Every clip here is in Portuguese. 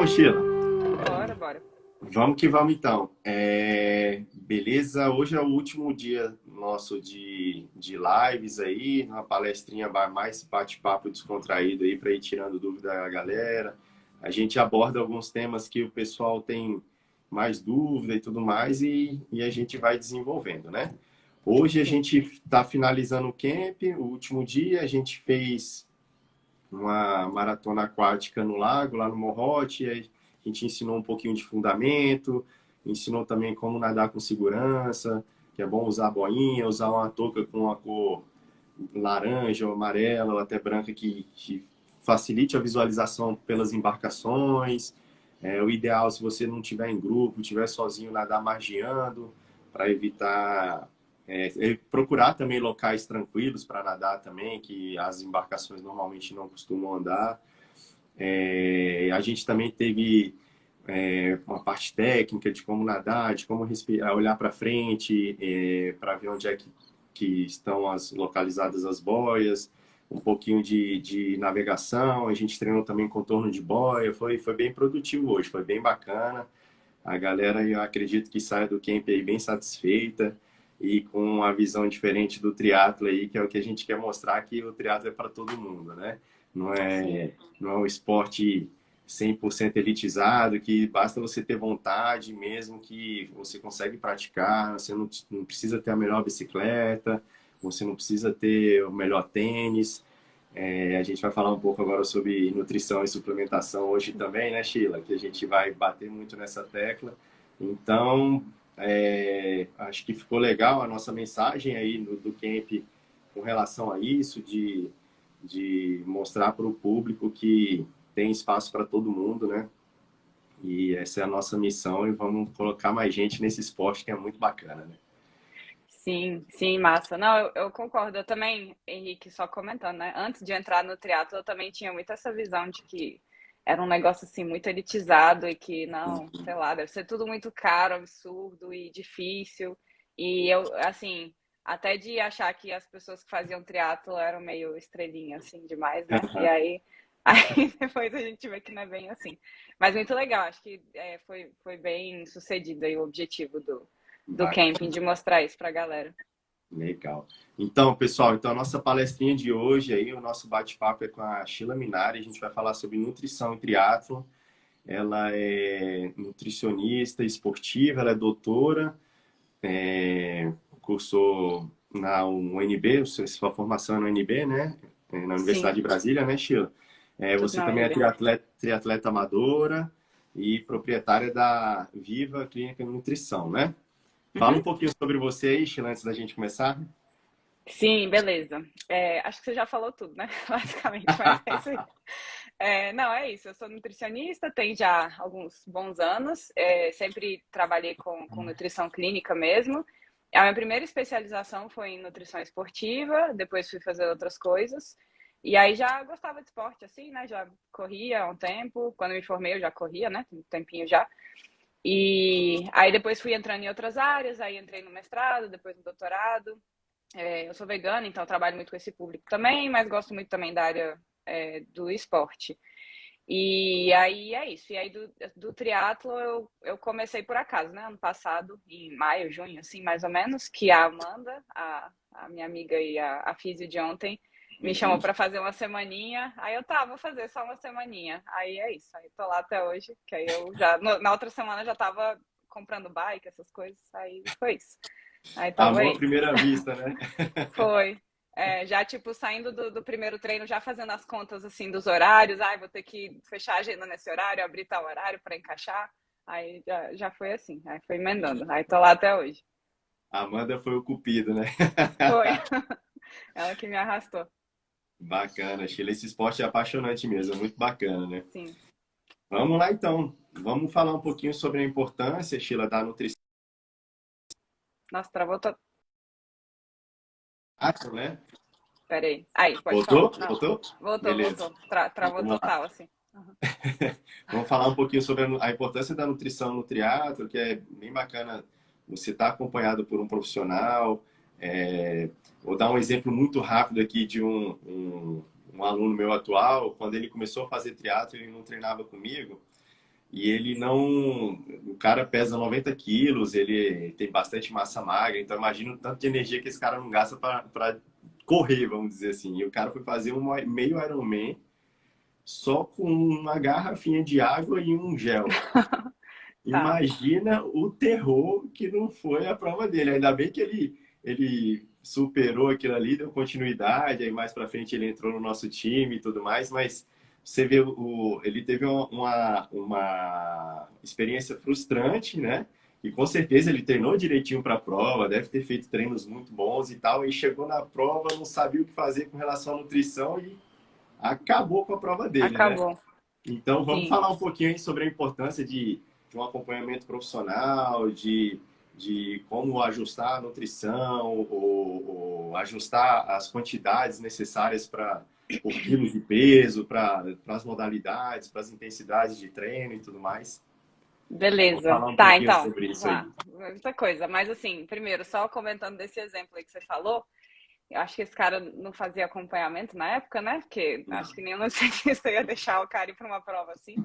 Vamos, Sheila? Bora, bora. Vamos que vamos então. Beleza, hoje é o último dia nosso de lives aí, uma palestrinha mais bate-papo descontraído aí para ir tirando dúvida da galera. A gente aborda alguns temas que o pessoal tem mais dúvida e tudo mais e a gente vai desenvolvendo, né? Hoje a Sim. gente está finalizando o camp, o último dia, a gente fez uma maratona aquática no lago, lá no Morrote. A gente ensinou um pouquinho de fundamento, ensinou também como nadar com segurança, que é bom usar boinha, usar uma touca com uma cor laranja ou amarela ou até branca que facilite a visualização pelas embarcações. O ideal, se você não estiver em grupo, estiver sozinho, nadar margeando, para evitar procurar também locais tranquilos para nadar também, que as embarcações normalmente não costumam andar. A gente também teve uma parte técnica de como nadar, de como respirar, olhar para frente, para ver onde é que estão localizadas as boias, um pouquinho de navegação. A gente treinou também contorno de boia. Foi bem produtivo hoje, foi bem bacana. A galera, eu acredito que saia do camp aí bem satisfeita e com uma visão diferente do triatlo aí, que é o que a gente quer mostrar, que o triatlo é para todo mundo, né? Não Sim. é, não é um esporte 100% elitizado, que basta você ter vontade mesmo, que você consegue praticar, você não precisa ter a melhor bicicleta, você não precisa ter o melhor tênis. A gente vai falar um pouco agora sobre nutrição e suplementação hoje também, né, Sheila? Que a gente vai bater muito nessa tecla. Então, acho que ficou legal a nossa mensagem aí do camp com relação a isso, de mostrar para o público que tem espaço para todo mundo, né? E essa é a nossa missão e vamos colocar mais gente nesse esporte que é muito bacana, né? Sim, sim, massa. Não, eu concordo. Eu também, Henrique, só comentando, né? Antes de entrar no triatlo, eu também tinha muito essa visão de que era um negócio assim muito elitizado e que não, sei lá, deve ser tudo muito caro, absurdo e difícil. E eu, assim, até de achar que as pessoas que faziam triatlo eram meio estrelinha assim demais, né? E aí, aí depois a gente vê que não é bem assim. Mas muito legal, acho que foi bem sucedido aí o objetivo do camping, Bacana. de mostrar isso pra galera. Legal. Então, pessoal, então a nossa palestrinha de hoje aí, o nosso bate-papo é com a Sheila Minari. A gente vai falar sobre nutrição e triatlo. Ela é nutricionista esportiva, ela é doutora, cursou na UNB, sua formação é na UNB, né? Na Universidade Sim, de Brasília, né, Sheila? tudo Você na também é UNB. triatleta amadora e proprietária da Viva Clínica de Nutrição, né? Fala um Uhum. pouquinho sobre você aí, Sheila, antes da gente começar. Sim, beleza. Acho que você já falou tudo, né? Basicamente, mas é isso aí. Não, é isso. Eu sou nutricionista, tem já alguns bons anos. Sempre trabalhei com nutrição clínica mesmo. A minha primeira especialização foi em nutrição esportiva, depois fui fazer outras coisas. E aí já gostava de esporte, assim, né? Já corria há um tempo. Quando me formei, eu já corria, né? Tem um tempinho já. E aí depois fui entrando em outras áreas, aí entrei no mestrado, depois no doutorado. Eu sou vegana, então trabalho muito com esse público também, mas gosto muito também da área do esporte. E aí é isso. E aí do triatlo eu comecei por acaso, né? Ano passado, em maio, junho, assim, mais ou menos, que a Amanda, a minha amiga e a físio de ontem, me chamou para fazer uma semaninha. Aí eu vou fazer só uma semaninha. Aí é isso. Aí tô lá até hoje, que aí eu já na outra semana já tava comprando bike, essas coisas. Aí foi isso. Aí tamo Amor à aí. primeira vista, né? Foi. Já, tipo, saindo do primeiro treino, já fazendo as contas, assim, dos horários. Ai, vou ter que fechar a agenda nesse horário, abrir tal horário para encaixar. Aí já foi assim. Aí foi emendando. Aí tô lá até hoje. A Amanda foi o cupido, né? Foi. Ela que me arrastou. Bacana, Sheila. Esse esporte é apaixonante mesmo, é muito bacana, né? Sim. Vamos lá, então. Vamos falar um pouquinho sobre a importância, Sheila, da nutrição, Nossa, travou. né? Pera aí. Aí, pode falar. Voltou? Não. Voltou? Voltou, Beleza. voltou. Travou Vamos lá. total, assim. Uhum. Vamos falar um pouquinho sobre a importância da nutrição no triatlo, que é bem bacana você estar acompanhado por um profissional. Vou dar um exemplo muito rápido aqui de um aluno meu atual. Quando ele começou a fazer triatlo, ele não treinava comigo. E ele não. O cara pesa 90 quilos, ele tem bastante massa magra, então imagina o tanto de energia que esse cara não gasta para correr, vamos dizer assim. E o cara foi fazer um meio Ironman só com uma garrafinha de água e um gel. Tá. Imagina o terror que não foi a prova dele. Ainda bem que ele superou aquilo ali, deu continuidade, aí mais pra frente ele entrou no nosso time e tudo mais, mas você vê, ele teve uma experiência frustrante, né? E com certeza ele treinou direitinho para a prova, deve ter feito treinos muito bons e tal, e chegou na prova, não sabia o que fazer com relação à nutrição e acabou com a prova dele, né? Acabou. Então, vamos Sim. falar um pouquinho aí sobre a importância de um acompanhamento profissional, de como ajustar a nutrição, ou ajustar as quantidades necessárias para por quilos de peso, para as modalidades, para as intensidades de treino e tudo mais. Vamos Beleza. falar um Tá, pouquinho então, sobre vamos isso aí. lá. Muita coisa. Mas assim, primeiro, só comentando desse exemplo aí que você falou, eu acho que esse cara não fazia acompanhamento na época, né? Porque acho que nenhum nutricionista ia deixar o cara ir para uma prova assim.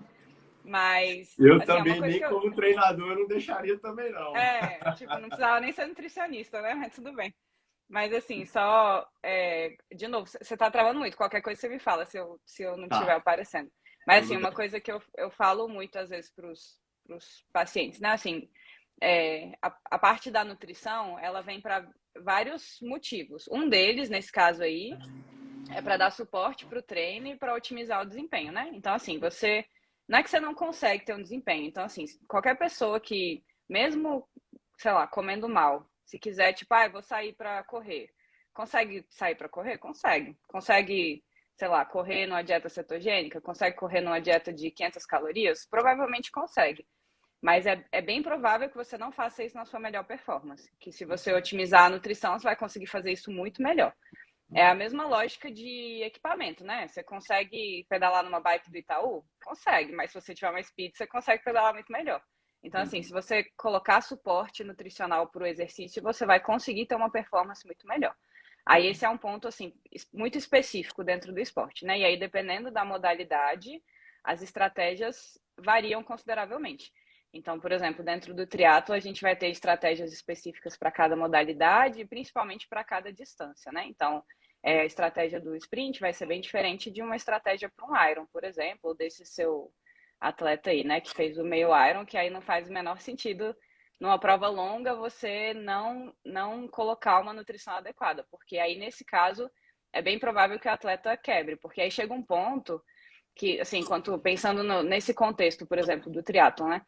Mas, Eu assim, é uma também, coisa nem que eu. como treinador, eu não deixaria também, não. É, tipo, não precisava nem ser nutricionista, né? Mas tudo bem. Mas, assim, só. De novo, você tá travando muito. Qualquer coisa você me fala se eu não estiver Tá, aparecendo. Mas, assim, tudo uma bem. coisa que eu falo muito, às vezes, pros pacientes, né? Assim, a parte da nutrição, ela vem para vários motivos. Um deles, nesse caso aí, é para dar suporte para o treino e para otimizar o desempenho, né? Então, assim, você. Não é que você não consegue ter um desempenho. Então, assim, qualquer pessoa que, mesmo, sei lá, comendo mal, se quiser, tipo, eu vou sair para correr. Consegue sair para correr? Consegue. Consegue, sei lá, correr numa dieta cetogênica? Consegue correr numa dieta de 500 calorias? Provavelmente consegue. Mas é bem provável que você não faça isso na sua melhor performance. Que se você otimizar a nutrição, você vai conseguir fazer isso muito melhor. É a mesma lógica de equipamento, né? Você consegue pedalar numa bike do Itaú? Consegue, mas se você tiver mais speed, você consegue pedalar muito melhor. Então, assim, se você colocar suporte nutricional para o exercício, você vai conseguir ter uma performance muito melhor. Aí esse é um ponto, assim, muito específico dentro do esporte, né? E aí, dependendo da modalidade, as estratégias variam consideravelmente. Então, por exemplo, dentro do triatlo, a gente vai ter estratégias específicas para cada modalidade e principalmente para cada distância, né? Então, a estratégia do sprint vai ser bem diferente de uma estratégia para um Iron, por exemplo, ou desse seu atleta aí, né, que fez o meio Iron, que aí não faz o menor sentido numa prova longa você não colocar uma nutrição adequada, porque aí nesse caso é bem provável que o atleta quebre, porque aí chega um ponto que, assim, pensando nesse contexto, por exemplo, do triatlon, né?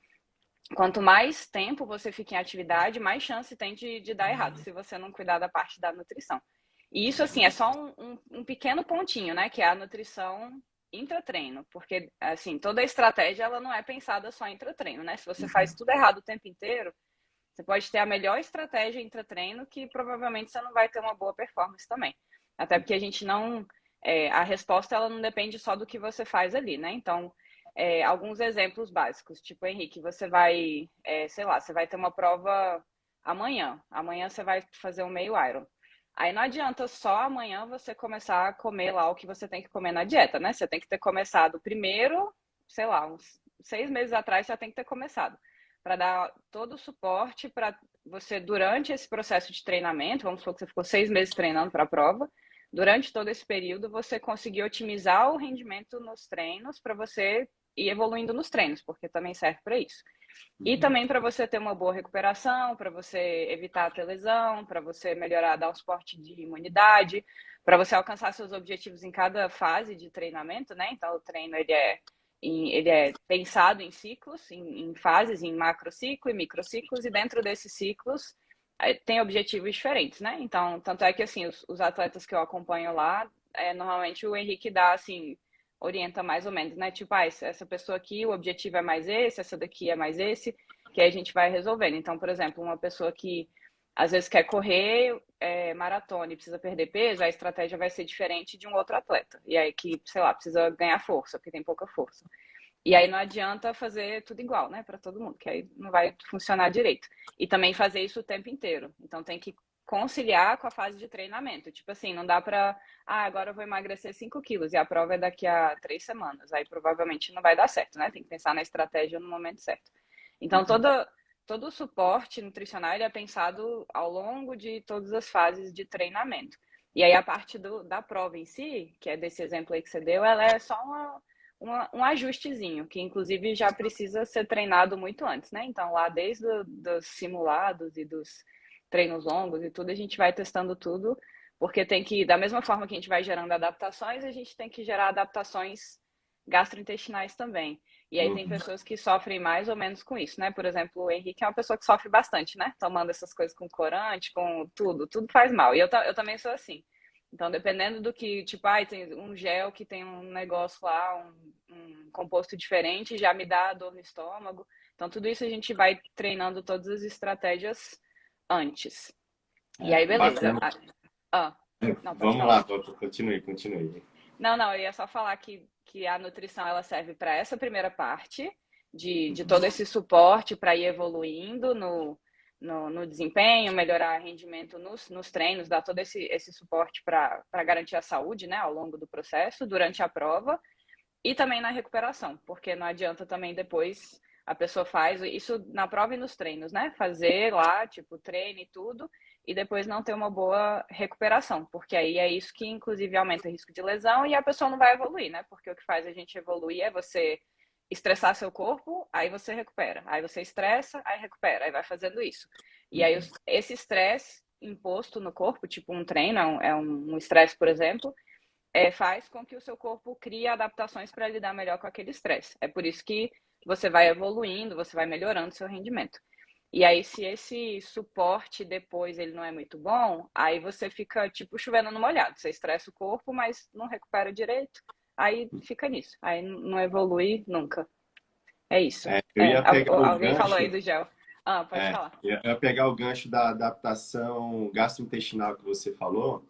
Quanto mais tempo você fica em atividade, mais chance tem de dar errado, se você não cuidar da parte da nutrição. E isso, assim, é só um pequeno pontinho, né? Que é a nutrição intratreino. Porque, assim, toda a estratégia, ela não é pensada só intratreino, né? Se você faz tudo errado o tempo inteiro, você pode ter a melhor estratégia intratreino que provavelmente você não vai ter uma boa performance também. Até porque a gente não... a resposta, ela não depende só do que você faz ali, né? Então, alguns exemplos básicos. Tipo, Henrique, você vai... sei lá, você vai ter uma prova amanhã. Amanhã você vai fazer um meio Iron. Aí não adianta só amanhã você começar a comer lá o que você tem que comer na dieta, né? Você tem que ter começado primeiro, sei lá, uns 6 meses atrás já tem que ter começado. Para dar todo o suporte para você, durante esse processo de treinamento, vamos supor que você ficou 6 meses treinando para a prova, durante todo esse período você conseguir otimizar o rendimento nos treinos para você ir evoluindo nos treinos, porque também serve para isso. E também para você ter uma boa recuperação, para você evitar ter lesão, para você melhorar, dar um suporte de imunidade, para você alcançar seus objetivos em cada fase de treinamento, né? Então, o treino ele é pensado em ciclos, em fases, em macrociclo e microciclos, e dentro desses ciclos tem objetivos diferentes, né? Então, tanto é que, assim, os atletas que eu acompanho lá, normalmente o Henrique dá, assim, orienta mais ou menos, né? Tipo, essa pessoa aqui, o objetivo é mais esse, essa daqui é mais esse, que aí a gente vai resolvendo. Então, por exemplo, uma pessoa que às vezes quer correr maratona e precisa perder peso, a estratégia vai ser diferente de um outro atleta. E aí que, sei lá, precisa ganhar força, porque tem pouca força. E aí não adianta fazer tudo igual, né, para todo mundo, que aí não vai funcionar direito. E também fazer isso o tempo inteiro. Então tem que conciliar com a fase de treinamento. Tipo assim, não dá para, agora eu vou emagrecer 5 quilos e a prova é daqui a 3 semanas. Aí provavelmente não vai dar certo, né? Tem que pensar na estratégia no momento certo. Então, todo o suporte nutricional ele é pensado ao longo de todas as fases de treinamento. E aí a parte da prova em si, que é desse exemplo aí que você deu, ela é só um ajustezinho, que inclusive já precisa ser treinado muito antes, né? Então, lá desde dos simulados e dos treinos longos e tudo, a gente vai testando tudo, porque tem que, da mesma forma que a gente vai gerando adaptações, a gente tem que gerar adaptações gastrointestinais também. E aí tem pessoas que sofrem mais ou menos com isso, né? Por exemplo, o Henrique é uma pessoa que sofre bastante, né? Tomando essas coisas com corante, com tudo faz mal. E eu também sou assim. Então, dependendo do que, tipo, tem um gel que tem um negócio lá, um composto diferente, já me dá dor no estômago. Então, tudo isso a gente vai treinando todas as estratégias antes. E aí, beleza. Não, pode Vamos falar. lá, continue. Não, eu ia só falar que a nutrição ela serve para essa primeira parte, de todo esse suporte para ir evoluindo no desempenho, melhorar rendimento nos treinos, dar todo esse suporte para garantir a saúde, né, ao longo do processo, durante a prova e também na recuperação, porque não adianta também depois a pessoa faz isso na prova e nos treinos, né? Fazer lá, tipo, treino e tudo, e depois não ter uma boa recuperação, porque aí é isso que, inclusive, aumenta o risco de lesão e a pessoa não vai evoluir, né? Porque o que faz a gente evoluir é você estressar seu corpo, aí você recupera. Aí você estressa, aí recupera, aí vai fazendo isso. E aí esse estresse imposto no corpo, tipo um treino, é um estresse, por exemplo, faz com que o seu corpo crie adaptações para lidar melhor com aquele estresse. É por isso que você vai evoluindo, você vai melhorando seu rendimento. E aí, se esse suporte depois ele não é muito bom, aí você fica tipo chovendo no molhado. Você estressa o corpo, mas não recupera direito. Aí fica nisso. Aí não evolui nunca. É isso. Eu ia pegar o Alguém falou aí gancho. do gel. Pode falar. Eu ia pegar o gancho da adaptação gastrointestinal que você falou,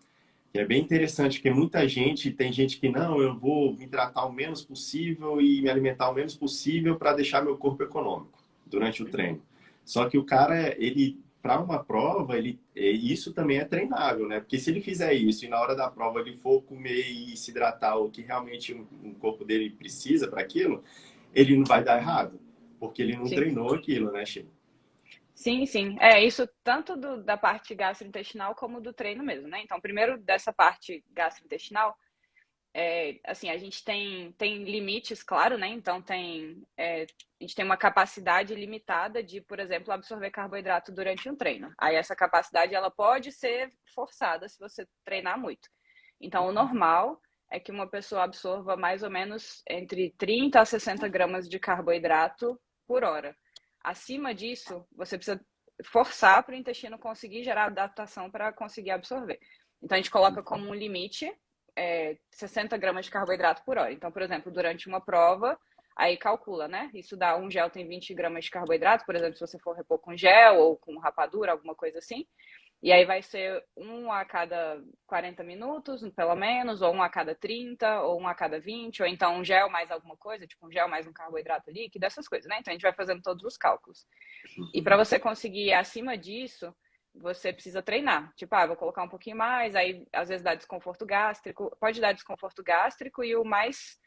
que é bem interessante, porque tem gente que não, eu vou me hidratar o menos possível e me alimentar o menos possível para deixar meu corpo econômico durante o treino. Só que o cara, ele, para uma prova, isso também é treinável, né? Porque se ele fizer isso e na hora da prova ele for comer e se hidratar o que realmente o corpo dele precisa para aquilo, ele não vai dar errado, porque ele não Sim. treinou aquilo, né, Chico? Sim. É isso tanto da parte gastrointestinal como do treino mesmo, né? Então, primeiro dessa parte gastrointestinal, assim, a gente tem limites, claro, né? Então, a gente tem uma capacidade limitada de, por exemplo, absorver carboidrato durante um treino. Aí, essa capacidade, ela pode ser forçada se você treinar muito. Então, o normal é que uma pessoa absorva mais ou menos entre 30 a 60 gramas de carboidrato por hora. Acima disso, você precisa forçar para o intestino conseguir gerar adaptação para conseguir absorver. Então, a gente coloca como um limite 60 gramas de carboidrato por hora. Então, por exemplo, durante uma prova, aí calcula, né? Isso dá um gel tem 20 gramas de carboidrato, por exemplo, se você for repor com gel ou com rapadura, alguma coisa assim. E aí vai ser um a cada 40 minutos, pelo menos, ou um a cada 30, ou um a cada 20, ou então um gel mais alguma coisa, tipo um gel mais um carboidrato líquido, essas coisas, né? Então a gente vai fazendo todos os cálculos. E para você conseguir ir acima disso, você precisa treinar. Tipo, vou colocar um pouquinho mais, aí às vezes dá desconforto gástrico, pode dar desconforto gástrico, e o mais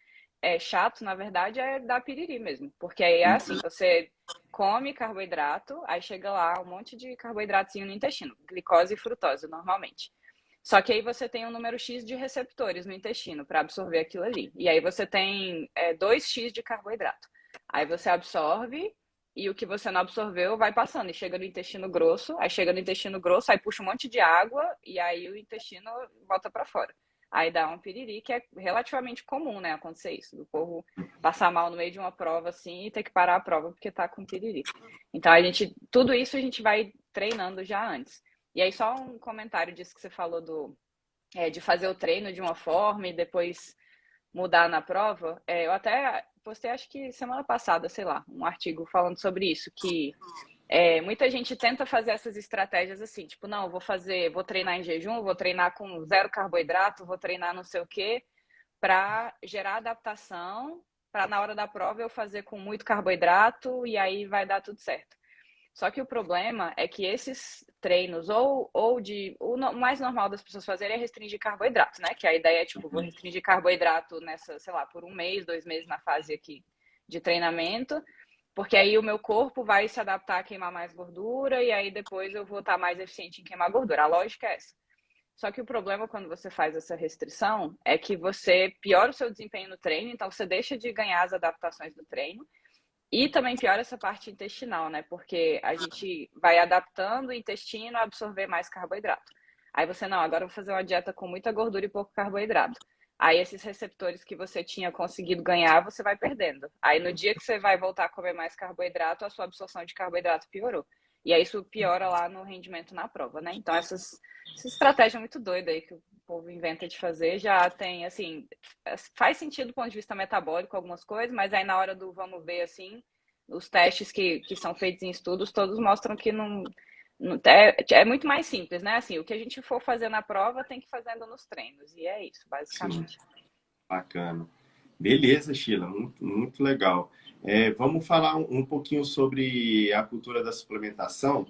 chato, na verdade, é dar piriri mesmo. Porque aí é assim, você come carboidrato, aí chega lá um monte de carboidratozinho no intestino, glicose e frutose, normalmente. Só que aí você tem um número X de receptores no intestino para absorver aquilo ali. E aí você tem 2x de carboidrato. Aí você absorve e o que você não absorveu vai passando e chega no intestino grosso. Aí chega no intestino grosso, aí puxa um monte de água e aí o intestino volta para fora. Aí dá um piriri, que é relativamente comum, né, acontecer isso. Do povo passar mal no meio de uma prova assim e ter que parar a prova porque tá com piriri. Então tudo isso a gente vai treinando já antes. E aí só um comentário disso que você falou de fazer o treino de uma forma e depois mudar na prova. Eu até postei, acho que semana passada, sei lá, um artigo falando sobre isso, que muita gente tenta fazer essas estratégias assim, tipo, não, vou treinar em jejum, vou treinar com zero carboidrato, vou treinar não sei o quê, para gerar adaptação, para na hora da prova eu fazer com muito carboidrato e aí vai dar tudo certo. Só que o problema é que esses treinos, o mais normal das pessoas fazerem é restringir carboidrato, né? Que a ideia é, tipo, vou restringir carboidrato nessa, sei lá, por um mês, 2 meses na fase aqui de treinamento, porque aí o meu corpo vai se adaptar a queimar mais gordura e aí depois eu vou estar mais eficiente em queimar gordura. A lógica é essa. Só que o problema quando você faz essa restrição é que você piora o seu desempenho no treino, então você deixa de ganhar as adaptações do treino. E também piora essa parte intestinal, né? Porque a gente vai adaptando o intestino a absorver mais carboidrato. Aí você, não, agora eu vou fazer uma dieta com muita gordura e pouco carboidrato. Aí esses receptores que você tinha conseguido ganhar, você vai perdendo. Aí no dia que você vai voltar a comer mais carboidrato, a sua absorção de carboidrato piorou. E aí isso piora lá no rendimento na prova, né? Então essa estratégia muito doida aí que o povo inventa de fazer já tem, assim, faz sentido do ponto de vista metabólico algumas coisas, mas aí na hora do vamos ver, assim, os testes que são feitos em estudos, todos mostram que não é muito mais simples, né? Assim, o que a gente for fazer na prova tem que ir fazendo nos treinos, e é isso, Sim, basicamente. bacana. Beleza, Sheila, muito, muito legal. Vamos falar um pouquinho sobre a cultura da suplementação,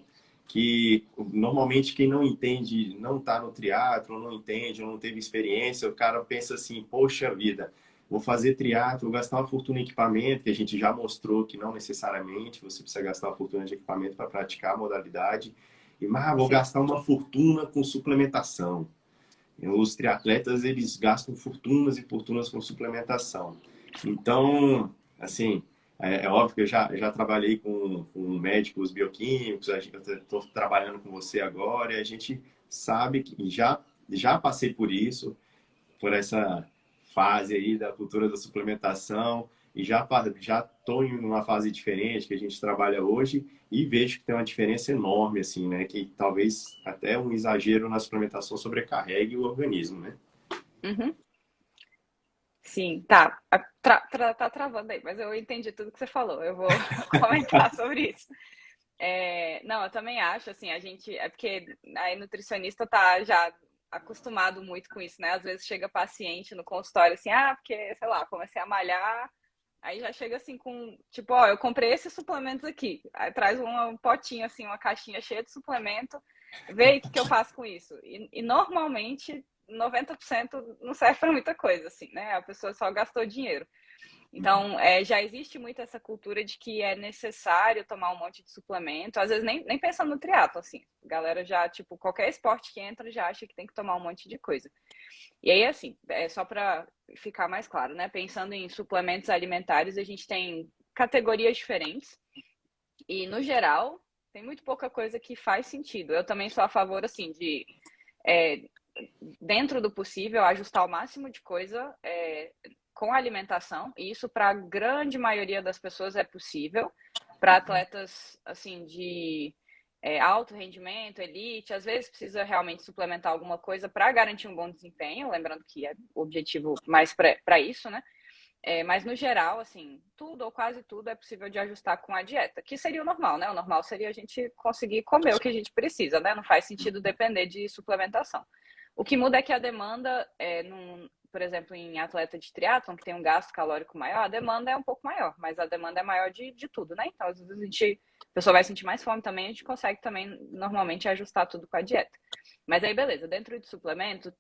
que normalmente quem não entende, não está no triatlo, não entende, não teve experiência, o cara pensa assim, poxa vida, vou fazer triatlo, vou gastar uma fortuna em equipamento, que a gente já mostrou que não necessariamente você precisa gastar uma fortuna de equipamento para praticar a modalidade, mas vou Sim. gastar uma fortuna com suplementação. Os triatletas, eles gastam fortunas e fortunas com suplementação. Então, assim, é óbvio que eu já trabalhei com médicos bioquímicos, eu estou trabalhando com você agora, e a gente sabe que já passei por isso, por essa fase aí da cultura da suplementação e já estou em uma fase diferente que a gente trabalha hoje e vejo que tem uma diferença enorme assim, né? Que talvez até um exagero na suplementação sobrecarregue o organismo, né? Uhum. Sim, tá. Tá travando aí, mas eu entendi tudo que você falou. Eu vou comentar sobre isso. Não, eu também acho, assim, a gente. É porque aí nutricionista tá já acostumado muito com isso, né? Às vezes chega paciente no consultório assim, porque, sei lá, comecei a malhar, aí já chega assim com, tipo, ó, eu comprei esses suplementos aqui. Aí traz um potinho, assim, uma caixinha cheia de suplemento, vê aí o que que eu faço com isso. E normalmente 90% não serve para muita coisa, assim, né? A pessoa só gastou dinheiro. Então, já existe muito essa cultura de que é necessário tomar um monte de suplemento, às vezes nem pensando no triatlo, assim. A galera já, tipo, qualquer esporte que entra já acha que tem que tomar um monte de coisa. E aí, assim, só para ficar mais claro, né? Pensando em suplementos alimentares, a gente tem categorias diferentes e, no geral, tem muito pouca coisa que faz sentido. Eu também sou a favor, assim, de, é, dentro do possível, ajustar o máximo de coisa com a alimentação, e isso para a grande maioria das pessoas é possível. Para atletas assim de alto rendimento, elite, às vezes precisa realmente suplementar alguma coisa para garantir um bom desempenho, lembrando que é o objetivo mais para isso, né? Mas no geral, assim, tudo ou quase tudo é possível de ajustar com a dieta, que seria o normal, né? O normal seria a gente conseguir comer o que a gente precisa, né? Não faz sentido depender de suplementação. O que muda é que a demanda, por exemplo, em atleta de triatlon, que tem um gasto calórico maior, a demanda é um pouco maior, mas a demanda é maior de tudo, né? Então, às vezes a pessoa vai sentir mais fome também, a gente consegue também, normalmente, ajustar tudo com a dieta. Mas aí, beleza, dentro de suplemento,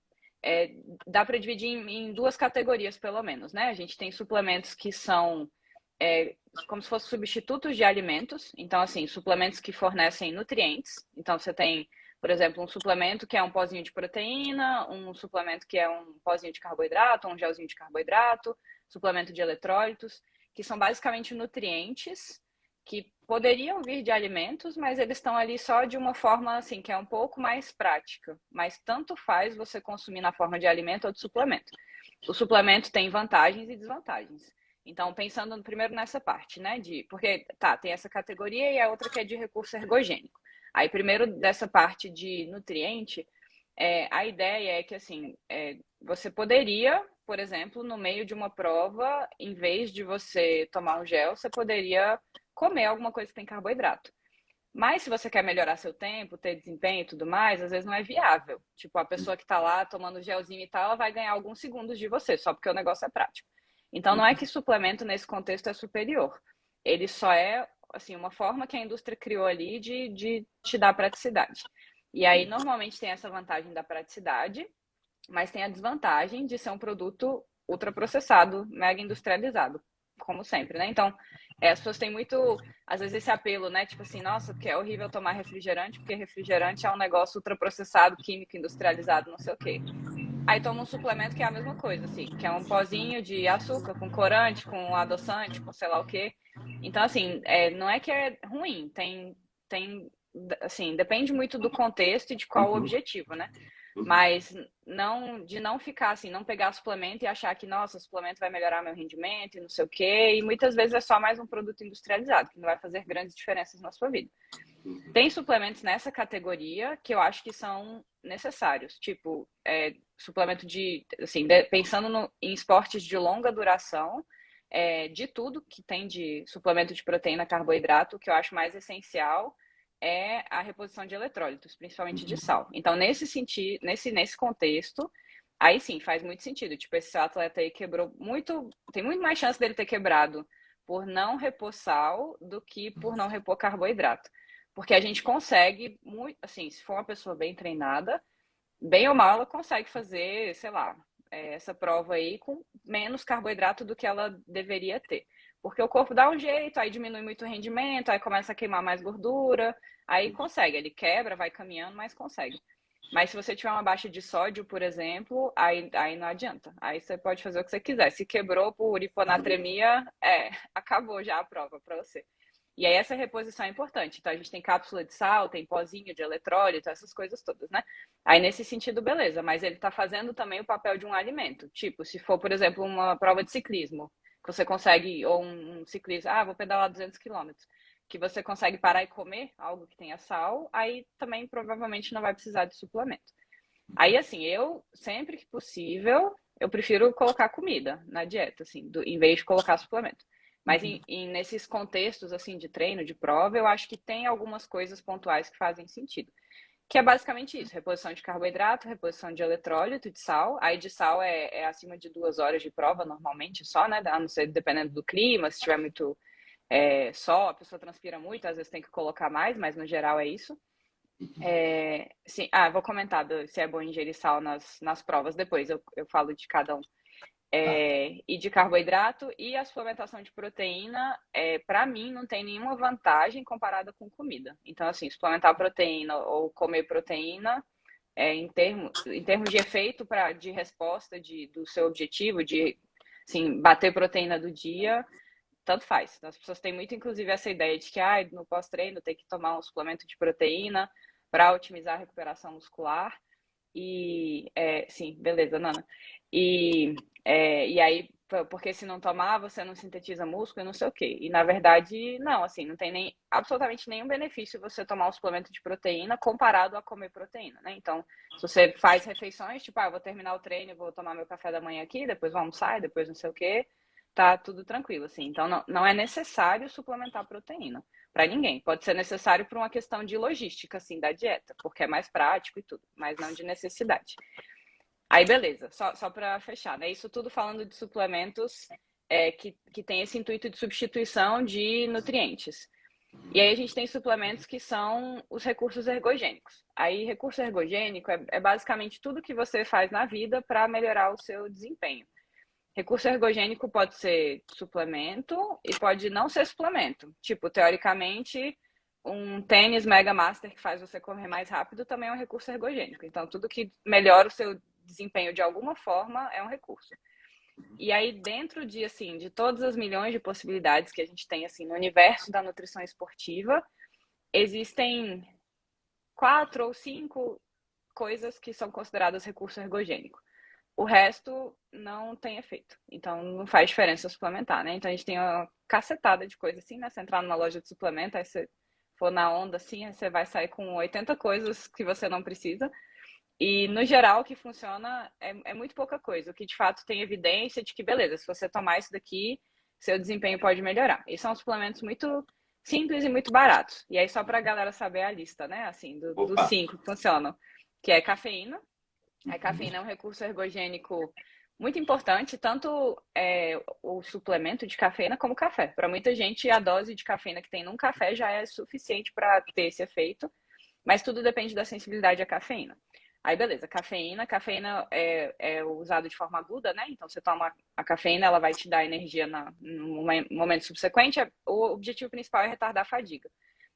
dá para dividir em duas categorias, pelo menos, né? A gente tem suplementos que são como se fossem substitutos de alimentos. Então, assim, suplementos que fornecem nutrientes. Então, você tem, por exemplo, um suplemento que é um pozinho de proteína, um suplemento que é um pozinho de carboidrato, um gelzinho de carboidrato, suplemento de eletrólitos, que são basicamente nutrientes que poderiam vir de alimentos, mas eles estão ali só de uma forma assim que é um pouco mais prática. Mas tanto faz você consumir na forma de alimento ou de suplemento. O suplemento tem vantagens e desvantagens. Então, pensando primeiro nessa parte, né? Porque tem essa categoria e a outra que é de recurso ergogênico. Aí, primeiro dessa parte de nutriente, a ideia é que assim, você poderia, por exemplo, no meio de uma prova, em vez de você tomar um gel, você poderia comer alguma coisa que tem carboidrato. Mas se você quer melhorar seu tempo, ter desempenho e tudo mais, às vezes não é viável. Tipo, a pessoa que está lá tomando gelzinho e tal, ela vai ganhar alguns segundos de você, só porque o negócio é prático. Então, não é que suplemento nesse contexto é superior. Ele só é assim, uma forma que a indústria criou ali de te dar praticidade. E aí, normalmente tem essa vantagem da praticidade, mas tem a desvantagem de ser um produto ultraprocessado, mega industrializado, como sempre, né? Então, as pessoas têm muito, às vezes, esse apelo, né? Tipo assim, nossa, porque é horrível tomar refrigerante, porque refrigerante é um negócio ultraprocessado, químico, industrializado, não sei o quê. Aí toma um suplemento que é a mesma coisa, assim, que é um pozinho de açúcar com corante, com adoçante, com sei lá o quê. Então, assim, não é que é ruim, tem, assim, depende muito do contexto e de qual o Uhum. objetivo, né? Uhum. Mas não ficar assim, não pegar suplemento e achar que, nossa, o suplemento vai melhorar meu rendimento e não sei o quê. E muitas vezes é só mais um produto industrializado, que não vai fazer grandes diferenças na sua vida. Tem suplementos nessa categoria que eu acho que são necessários, tipo, suplemento de, assim, pensando em esportes de longa duração, de tudo que tem de suplemento de proteína, carboidrato, o que eu acho mais essencial é a reposição de eletrólitos, principalmente de sal. Então, nesse sentido, nesse contexto, aí sim, faz muito sentido. Tipo, esse atleta aí quebrou muito, tem muito mais chance dele ter quebrado por não repor sal do que por não repor carboidrato. Porque a gente consegue, muito, assim, se for uma pessoa bem treinada, bem ou mal, ela consegue fazer, sei lá, essa prova aí com menos carboidrato do que ela deveria ter. Porque o corpo dá um jeito, aí diminui muito o rendimento, aí começa a queimar mais gordura, aí consegue, ele quebra, vai caminhando, mas consegue. Mas se você tiver uma baixa de sódio, por exemplo, aí não adianta. Aí você pode fazer o que você quiser. Se quebrou por hiponatremia, acabou já a prova para você. E aí essa reposição é importante. Então a gente tem cápsula de sal, tem pozinho de eletrólito, essas coisas todas, né? Aí nesse sentido, beleza, mas ele está fazendo também o papel de um alimento. Tipo, se for, por exemplo, uma prova de ciclismo, que você consegue, ou um ciclista, vou pedalar 200 quilômetros, que você consegue parar e comer algo que tenha sal, aí também provavelmente não vai precisar de suplemento. Aí, assim, eu, sempre que possível, eu prefiro colocar comida na dieta, assim, em vez de colocar suplemento. Mas nesses contextos, assim, de treino, de prova, eu acho que tem algumas coisas pontuais que fazem sentido. Que é basicamente isso, reposição de carboidrato, reposição de eletrólito, de sal. Aí de sal é acima de 2 horas de prova, normalmente, só, né? A não ser dependendo do clima, se tiver muito sol, a pessoa transpira muito, às vezes tem que colocar mais, mas no geral é isso. Sim, vou comentar se é bom ingerir sal nas provas depois, eu falo de cada um. Tá. E de carboidrato, e a suplementação de proteína, para mim, não tem nenhuma vantagem comparada com comida. Então, assim, suplementar proteína ou comer proteína, em termos de efeito de resposta do seu objetivo, de assim, bater proteína do dia, tanto faz. Então, as pessoas têm muito, inclusive, essa ideia de que no pós-treino tem que tomar um suplemento de proteína para otimizar a recuperação muscular. E sim, beleza, Nana. E aí, porque se não tomar, você não sintetiza músculo e não sei o quê. E na verdade, não, assim, não tem absolutamente nenhum benefício você tomar um suplemento de proteína comparado a comer proteína, né? Então, se você faz refeições, tipo, eu vou terminar o treino, vou tomar meu café da manhã aqui, depois vou almoçar, depois não sei o quê, tá tudo tranquilo, assim. Então, não é necessário suplementar proteína para ninguém. Pode ser necessário por uma questão de logística, assim, da dieta, porque é mais prático e tudo, mas não de necessidade. Aí, beleza, só para fechar, né? Isso tudo falando de suplementos que tem esse intuito de substituição de nutrientes. E aí a gente tem suplementos que são os recursos ergogênicos. Aí, recurso ergogênico é basicamente tudo que você faz na vida para melhorar o seu desempenho. Recurso ergogênico pode ser suplemento e pode não ser suplemento. Tipo, teoricamente, um tênis Mega Master que faz você correr mais rápido também é um recurso ergogênico. Então, tudo que melhora o seu desempenho de alguma forma é um recurso. E aí, dentro assim, de todas as milhões de possibilidades que a gente tem assim, no universo da nutrição esportiva, existem 4 ou 5 coisas que são consideradas recurso ergogênico. O resto não tem efeito. Então, não faz diferença suplementar, né? Então, a gente tem uma cacetada de coisas assim, né? Você entrar numa loja de suplemento, aí você for na onda assim, aí você vai sair com 80 coisas que você não precisa. E, no geral, o que funciona é muito pouca coisa. O que, de fato, tem evidência de que, beleza, se você tomar isso daqui, seu desempenho pode melhorar. E são suplementos muito simples e muito baratos. E aí, só para a galera saber a lista, né? Assim, dos Opa. 5 que funcionam. Que é cafeína. A cafeína é um recurso ergogênico muito importante, tanto o suplemento de cafeína como o café. Para muita gente, a dose de cafeína que tem num café já é suficiente para ter esse efeito, mas tudo depende da sensibilidade à cafeína. Aí, beleza, cafeína é usado de forma aguda, né? Então, você toma a cafeína, ela vai te dar energia no momento subsequente. O objetivo principal é retardar a fadiga.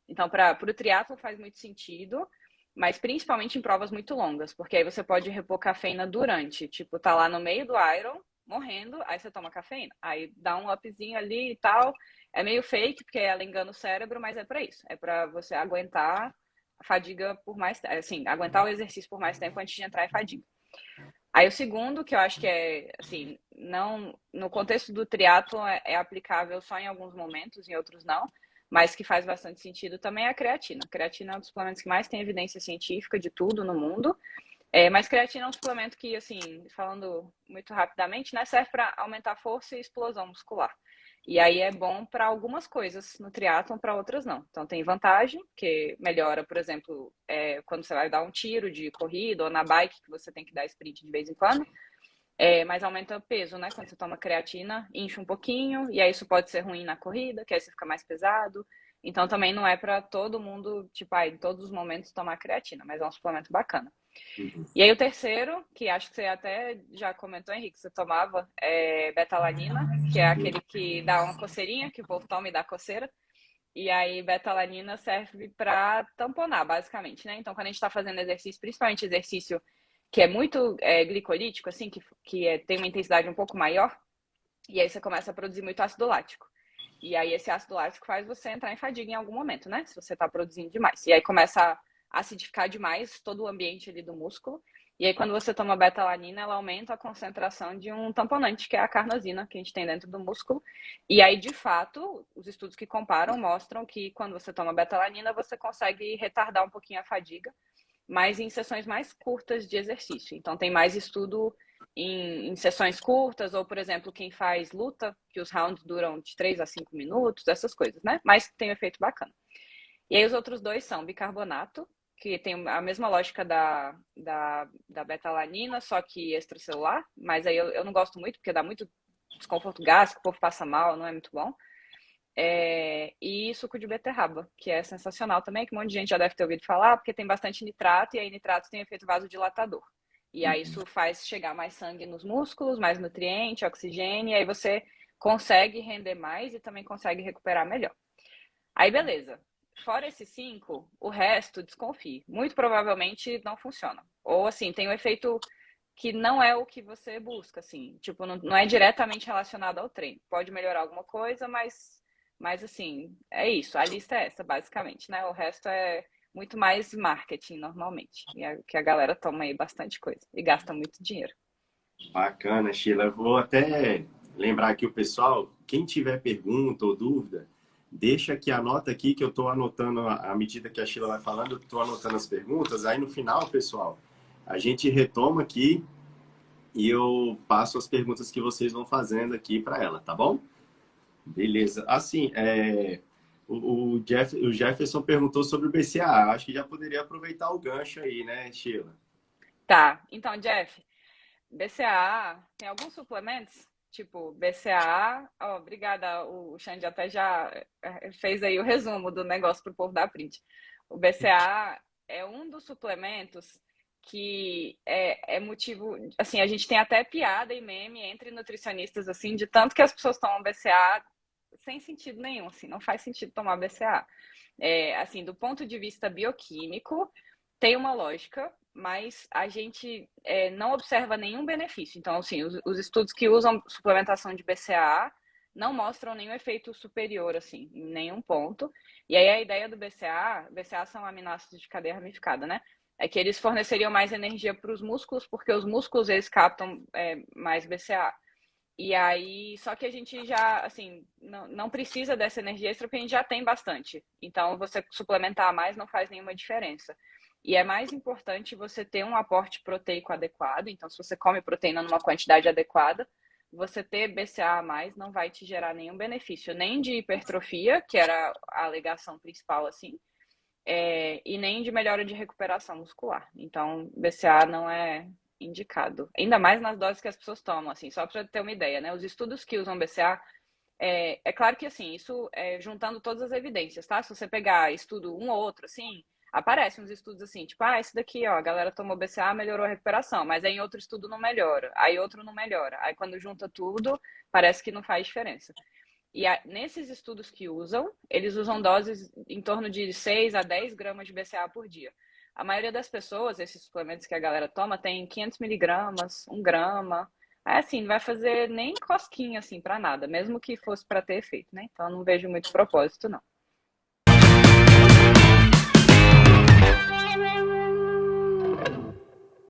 Então, para o triatlo faz muito sentido, mas principalmente em provas muito longas, porque aí você pode repor cafeína durante, tipo, tá lá no meio do Iron, morrendo, aí você toma cafeína, aí dá um upzinho ali e tal. É meio fake, porque ela engana o cérebro, mas é para isso. É para você aguentar a fadiga por mais, assim, aguentar o exercício por mais tempo antes de entrar em fadiga. Aí o segundo, que eu acho que é, assim, não, no contexto do triatlo é aplicável só em alguns momentos, em outros não, mas que faz bastante sentido também é a creatina. A creatina é um dos suplementos que mais tem evidência científica de tudo no mundo. Mas creatina é um suplemento que, assim, falando muito rapidamente, né, serve para aumentar a força e explosão muscular. E aí é bom para algumas coisas no triatlon, para outras não. Então tem vantagem, que melhora, por exemplo, quando você vai dar um tiro de corrida ou na bike, que você tem que dar sprint de vez em quando. Mas aumenta o peso, né? Quando você toma creatina, incha um pouquinho, e aí isso pode ser ruim na corrida, que aí você fica mais pesado. Então também não é para todo mundo, tipo, em todos os momentos tomar creatina, mas é um suplemento bacana. Uhum. E aí o terceiro, que acho que você até já comentou, Henrique, você tomava betalanina, que é aquele que dá uma coceirinha, que o povo toma e dá coceira. E aí betalanina serve para tamponar, basicamente, né? Então quando a gente está fazendo exercício, principalmente exercício que é muito glicolítico, assim, que tem uma intensidade um pouco maior, e aí você começa a produzir muito ácido lático. E aí esse ácido lático faz você entrar em fadiga em algum momento, né? Se você está produzindo demais. E aí começa a acidificar demais todo o ambiente ali do músculo. E aí quando você toma betalanina, ela aumenta a concentração de um tamponante, que é a carnosina, que a gente tem dentro do músculo. E aí, de fato, os estudos que comparam mostram que quando você toma betalanina, você consegue retardar um pouquinho a fadiga, mas em sessões mais curtas de exercício. Então tem mais estudo em sessões curtas, ou, por exemplo, quem faz luta, que os rounds duram de 3 a 5 minutos, essas coisas, né? Mas tem um efeito bacana. E aí os outros dois são bicarbonato, que tem a mesma lógica da betalanina, só que extracelular, mas aí eu não gosto muito, porque dá muito desconforto gástrico, o povo passa mal, não é muito bom. E suco de beterraba, que é sensacional também, que um monte de gente já deve ter ouvido falar, porque tem bastante nitrato, e aí nitrato tem efeito vasodilatador. E aí isso faz chegar mais sangue nos músculos, mais nutriente, oxigênio, e aí você consegue render mais e também consegue recuperar melhor. Aí beleza. Fora esses 5, o resto, desconfie. Muito provavelmente não funciona. Ou assim, tem um efeito que não é o que você busca, assim. Tipo, não é diretamente relacionado ao treino. Pode melhorar alguma coisa, mas assim, é isso. A lista é essa, basicamente, né? O resto é muito mais marketing, normalmente. E é que a galera toma aí bastante coisa e gasta muito dinheiro. Bacana, Sheila. Eu vou até lembrar aqui o pessoal, quem tiver pergunta ou dúvida, deixa aqui, anota aqui que eu estou anotando à medida que a Sheila vai falando, eu estou anotando as perguntas. Aí no final, pessoal, a gente retoma aqui e eu passo as perguntas que vocês vão fazendo aqui para ela, tá bom? Beleza. Assim, o Jefferson perguntou sobre o BCAA. Acho que já poderia aproveitar o gancho aí, né, Sheila? Tá, então, Jeff, BCAA, tem alguns suplementos, tipo BCAA, obrigada, o Xande até já fez aí o resumo do negócio para o povo da print. O BCAA é um dos suplementos que é motivo, assim, a gente tem até piada e meme entre nutricionistas, assim, de tanto que as pessoas tomam BCAA sem sentido nenhum, assim, não faz sentido tomar BCAA. Assim, do ponto de vista bioquímico, tem uma lógica, mas a gente não observa nenhum benefício. Então, assim, os estudos que usam suplementação de BCAA não mostram nenhum efeito superior, assim, em nenhum ponto. E aí a ideia do BCAA são aminoácidos de cadeia ramificada, né? É que eles forneceriam mais energia para os músculos, porque os músculos, eles captam mais BCAA. E aí, só que a gente já, assim, não precisa dessa energia extra, porque a gente já tem bastante. Então, você suplementar mais não faz nenhuma diferença. E é mais importante você ter um aporte proteico adequado. Então, se você come proteína numa quantidade adequada, você ter BCA a mais não vai te gerar nenhum benefício, nem de hipertrofia, que era a alegação principal, assim, e nem de melhora de recuperação muscular. Então, BCA indicado. Ainda mais nas doses que as pessoas tomam, assim, só para ter uma ideia, né? Os estudos que usam BCA, é claro que, assim, isso é juntando todas as evidências, tá? Se você pegar estudo um ou outro, assim, aparecem uns estudos assim, tipo, esse daqui, ó, a galera tomou BCA, melhorou a recuperação, mas aí em outro estudo não melhora, aí outro não melhora. Aí quando junta tudo, parece que não faz diferença. E nesses estudos que usam, eles usam doses em torno de 6 a 10 gramas de BCA por dia. A maioria das pessoas, esses suplementos que a galera toma, tem 500 miligramas, 1 grama. Aí, assim, não vai fazer nem cosquinha, assim, para nada, mesmo que fosse para ter efeito, né? Então, eu não vejo muito propósito, não.